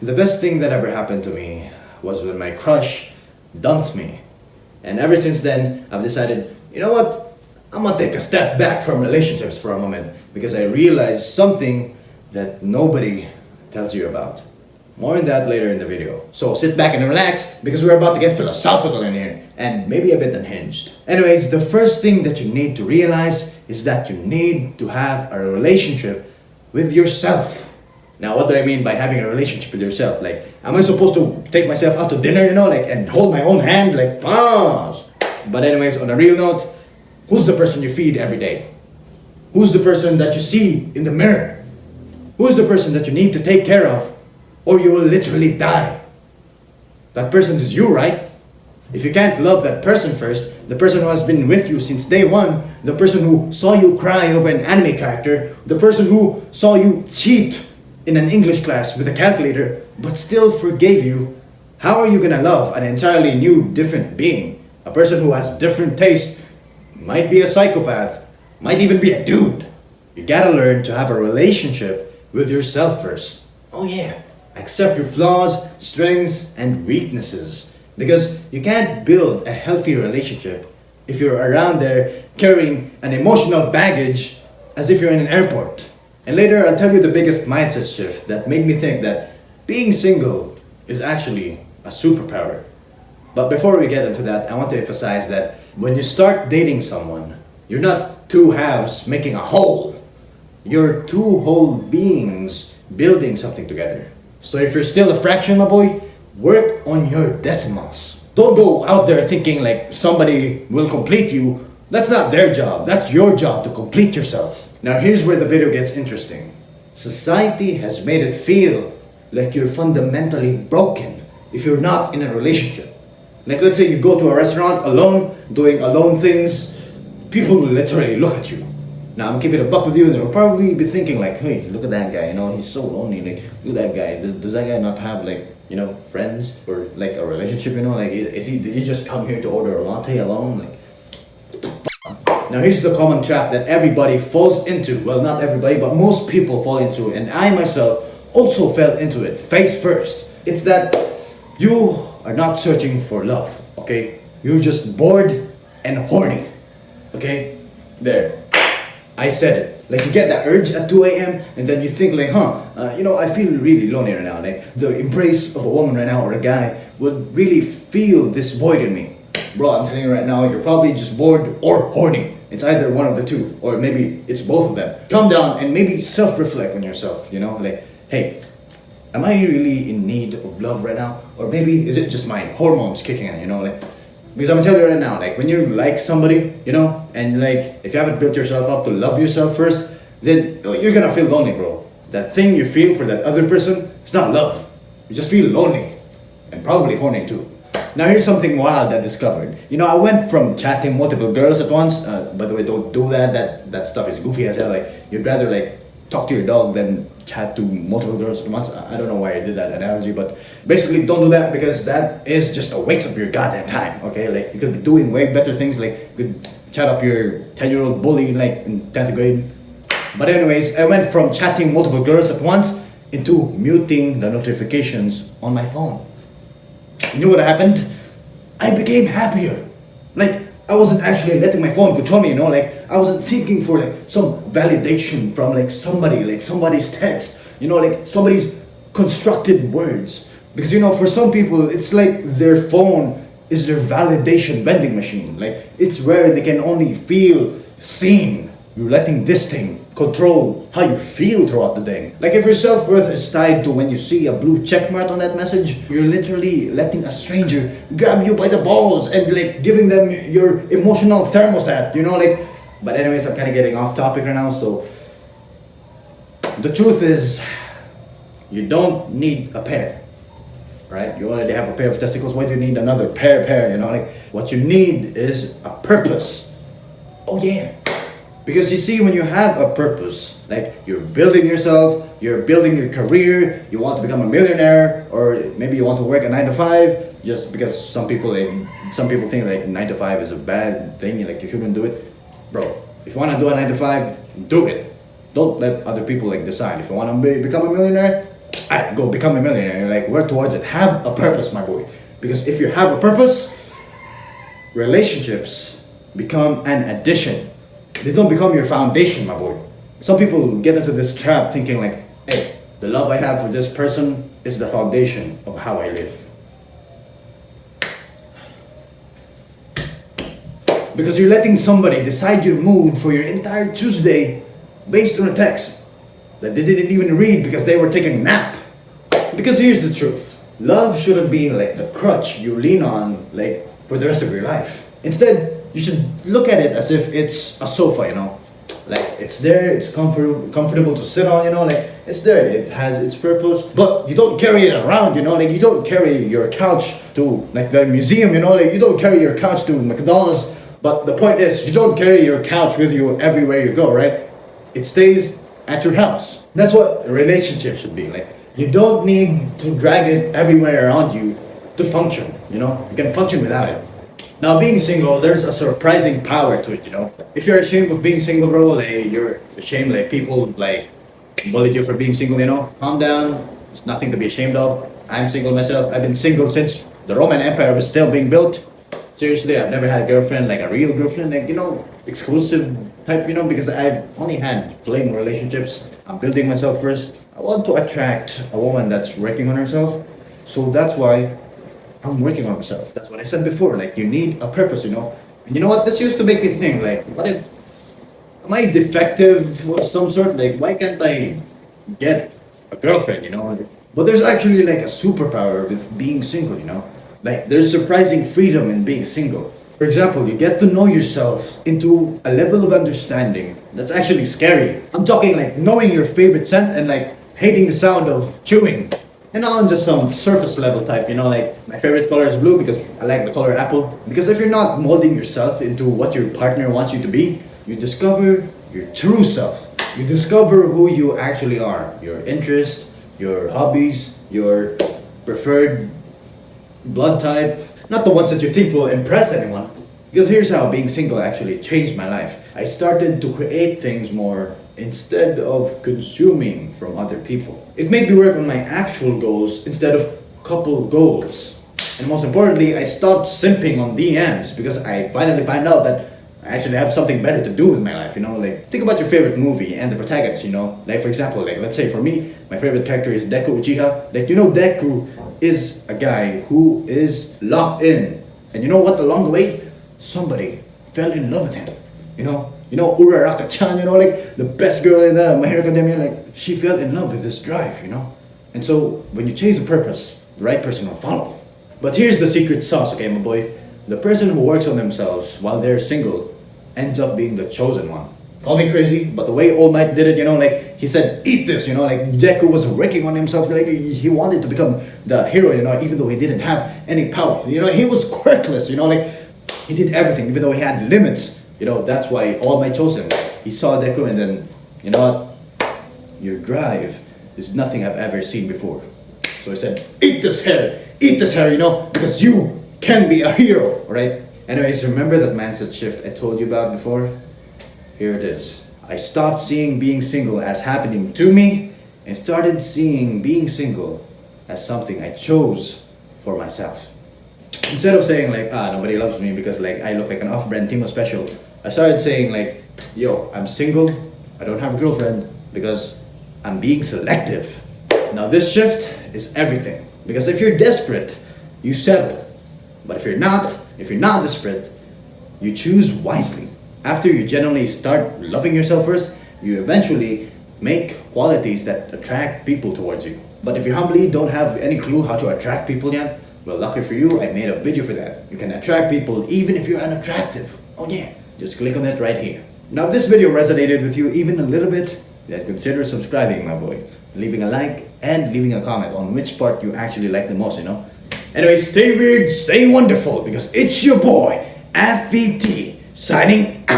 The best thing that ever happened to me was when my crush dumped me. And ever since then, I've decided, you know what? I'm gonna take a step back from relationships for a moment because I realized something that nobody tells you about. More on that later in the video. So sit back and relax because we're about to get philosophical in here and maybe a bit unhinged. Anyways, the first thing that you need to realize is that you need to have a relationship with yourself. Now, what do I mean by having a relationship with yourself? Like, am I supposed to take myself out to dinner, and hold my own hand, like, pause? But anyways, on a real note, who's the person you feed every day? Who's the person that you see in the mirror? Who's the person that you need to take care of, or you will literally die? That person is you, right? If you can't love that person first, the person who has been with you since day one, the person who saw you cry over an anime character, the person who saw you cheat in an English class with a calculator, but still forgave you, how are you gonna love an entirely new, different being? A person who has different tastes, might be a psychopath, might even be a dude. You gotta learn to have a relationship with yourself first. Oh yeah, accept your flaws, strengths, and weaknesses. Because you can't build a healthy relationship if you're around there carrying an emotional baggage as if you're in an airport. And later I'll tell you the biggest mindset shift that made me think that being single is actually a superpower. But before we get into that, I want to emphasize that when you start dating someone, you're not two halves making a whole. You're two whole beings building something together. So if you're still a fraction, my boy, work on your decimals. Don't go out there thinking like somebody will complete you. That's not their job. That's your job to complete yourself. Now here's where the video gets interesting. Society has made it feel like you're fundamentally broken if you're not in a relationship. Like let's say you go to a restaurant alone, doing alone things, people will literally look at you. Now I'm keeping a buck with you and they'll probably be thinking like, hey, look at that guy, he's so lonely. Like, look at that guy. Does that guy not have friends or like a relationship, like did he just come here to order a latte alone? Like, now here's the common trap that everybody falls into. Well, not everybody, but most people fall into, and I myself also fell into it, face first. It's that you are not searching for love, okay? You're just bored and horny, okay? There, I said it. Like you get that urge at 2 a.m. and then you think like, I feel really lonely right now. Like the embrace of a woman right now or a guy would really feel this void in me. Bro, I'm telling you right now, you're probably just bored or horny. It's either one of the two, or maybe it's both of them. Calm down and maybe self-reflect on yourself, like, hey, am I really in need of love right now? Or maybe is it just my hormones kicking in, because I'm gonna tell you right now, like when you like somebody, and like if you haven't built yourself up to love yourself first, then you're gonna feel lonely, bro. That thing you feel for that other person, it's not love. You just feel lonely and probably horny too. Now here's something wild I discovered. I went from chatting multiple girls at once. By the way, don't do that. That stuff is goofy as hell. Like you'd rather like talk to your dog than chat to multiple girls at once. I don't know why I did that analogy, but basically don't do that because that is just a waste of your goddamn time. Okay, like you could be doing way better things. Like you could chat up your 10-year-old bully like in 10th grade. But anyways, I went from chatting multiple girls at once into muting the notifications on my phone. You know what happened? I became happier. Like I wasn't actually letting my phone control me, like I wasn't seeking for like some validation from like somebody, like somebody's text, like somebody's constructed words. Because for some people it's like their phone is their validation vending machine. Like it's where they can only feel seen. You're letting this thing control how you feel throughout the day. Like if your self-worth is tied to when you see a blue check mark on that message, you're literally letting a stranger grab you by the balls and like giving them your emotional thermostat, But anyways, I'm kind of getting off topic right now, so the truth is, you don't need a pair, right? You already have a pair of testicles, why do you need another pair, Like what you need is a purpose. Oh yeah. Because you see, when you have a purpose, like you're building yourself, you're building your career, you want to become a millionaire, or maybe you want to work a 9 to 5, just because some people think like 9 to 5 is a bad thing, like you shouldn't do it. Bro, if you want to do a 9 to 5, do it. Don't let other people like decide. If you want to become a millionaire, I go become a millionaire. Like work towards it. Have a purpose, my boy. Because if you have a purpose, relationships become an addition. They don't become your foundation, my boy. Some people get into this trap thinking like, hey, the love I have for this person is the foundation of how I live. Because you're letting somebody decide your mood for your entire Tuesday based on a text that they didn't even read because they were taking a nap. Because here's the truth. Love shouldn't be like the crutch you lean on like for the rest of your life. Instead, you should look at it as if it's a sofa, you know. Like it's there, it's comfortable to sit on, you know, like it's there, it has its purpose, but you don't carry it around, you know, like you don't carry your couch to like the museum, you know, like you don't carry your couch to McDonald's, but the point is, you don't carry your couch with you everywhere you go, right? It stays at your house. That's what a relationship should be, like you don't need to drag it everywhere around you to function, you know, you can function without it. Now, being single, there's a surprising power to it, you know. If you're ashamed of being single, bro, like you're ashamed, like people like bullied you for being single, you know, calm down. It's nothing to be ashamed of. I'm single myself. I've been single since the Roman Empire was still being built. Seriously, I've never had a girlfriend, like a real girlfriend, like, you know, exclusive type, you know, because I've only had fling relationships. I'm building myself first. I want to attract a woman that's working on herself. So that's why I'm working on myself. That's what I said before. Like, you need a purpose, you know? And you know what? This used to make me think, like, what if... Am I defective of some sort? Like, why can't I get a girlfriend, you know? But there's actually, like, a superpower with being single, you know? Like, there's surprising freedom in being single. For example, you get to know yourself into a level of understanding that's actually scary. I'm talking, like, knowing your favorite scent and, like, hating the sound of chewing. And on just some surface level type, you know, like my favorite color is blue because I like the color apple. Because if you're not molding yourself into what your partner wants you to be, you discover your true self. You discover who you actually are. Your interests, your hobbies, your preferred blood type. Not the ones that you think will impress anyone. Because here's how being single actually changed my life. I started to create things more instead of consuming from other people. It made me work on my actual goals instead of couple goals. And most importantly, I stopped simping on DMs because I finally find out that I actually have something better to do with my life, you know, like think about your favorite movie and the protagonist, you know, like for example, like let's say for me, my favorite character is Deku Uchiha. Like, you know, Deku is a guy who is locked in. And you know what, along the way, somebody fell in love with him, you know, Uraraka-chan, you know, like the best girl in the My Hero Academia, like she fell in love with this drive, you know. And so when you chase a purpose, the right person will follow. But here's the secret sauce, okay, my boy. The person who works on themselves while they're single ends up being the chosen one. Call me crazy, but the way All Might did it, you know, like he said, eat this, you know, like Deku was working on himself, like he wanted to become the hero, you know, even though he didn't have any power. You know, he was quirkless, you know, like he did everything, even though he had limits. You know, that's why All Might chose him. He saw Deku and then, you know what? Your drive is nothing I've ever seen before. So he said, eat this hair, you know, because you can be a hero, right? Anyways, remember that mindset shift I told you about before? Here it is. I stopped seeing being single as happening to me and started seeing being single as something I chose for myself. Instead of saying like, nobody loves me because like I look like an off-brand Timo special, I started saying like, yo, I'm single, I don't have a girlfriend because I'm being selective. Now this shift is everything. Because if you're desperate, you settle. But if you're not desperate, you choose wisely. After you genuinely start loving yourself first, you eventually make qualities that attract people towards you. But if you humbly don't have any clue how to attract people yet, well, lucky for you, I made a video for that. You can attract people even if you're unattractive. Oh yeah, just click on it right here. Now if this video resonated with you even a little bit, then consider subscribing, my boy. Leaving a like and leaving a comment on which part you actually like the most, you know. Anyway, stay weird, stay wonderful, because it's your boy, FVT, signing out.